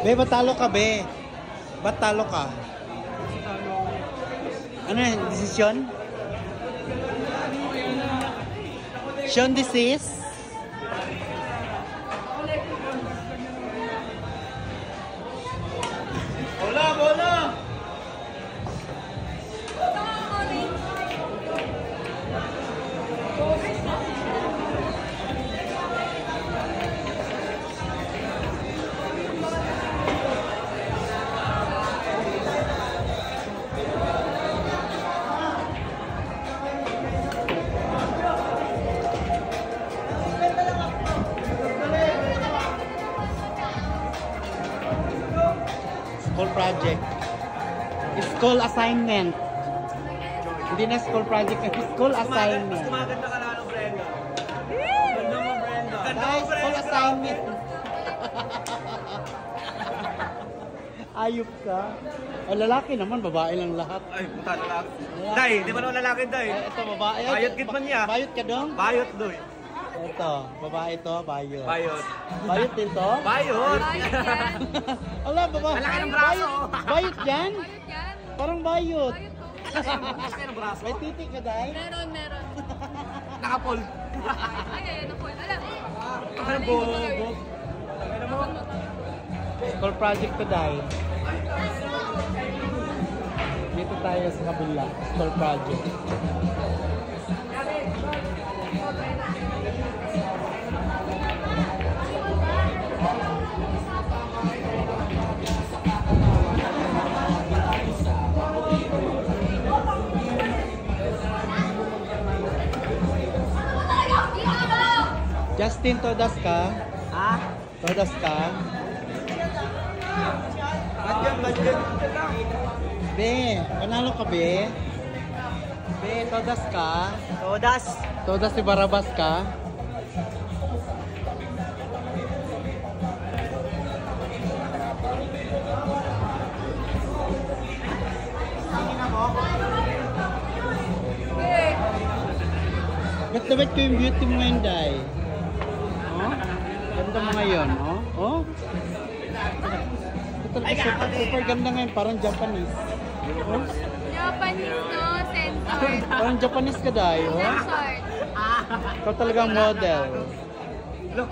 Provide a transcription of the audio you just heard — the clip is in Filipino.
Be, batalo ka, be. Batalo ka. Ano yan? Desisyon? Sean disease? Bola, bola! School project. School assignment. Hindi na school project, school assignment. Kumaganda ka na, Brenda. Ganda mo, Brenda. Guys, school assignment. Ayop ka. O, lalaki naman, babae lang lahat. Ay, puta, lalaki. Day, di ba naman lalaki, Day? Ito, babae. Bayot git man niya. Bayot ka dong? Bayot, Doy. Ito, babae to, bayot. Bayot. Bayot din to? Bayot! Ala, babae. Malaki ng braso. Bayot yan? Bayot yan. Parang bayot. Malaki ng braso. May titik ka, Day? Meron. Nakapol. Ay, ayun ako. Alam. Ano, bobo? Ano mo? School project to, Day. Dito tayo sa kabila. School project. Justin, todas ka? Ha? Todas ka? Badyan. Be, panalo ka, be? Be, todas ka? Todas. Todas si Barabas ka? Ba't dapat ko yung beauty mo ngayon, Day? Oh? Ganda mo ngayon, oh? Oh? Ito talaga super ganda ngayon, parang Japanese. Oh? Japanese, no? Censored. Parang Japanese ka, Day, oh? Censored. Ikaw talagang model. Look,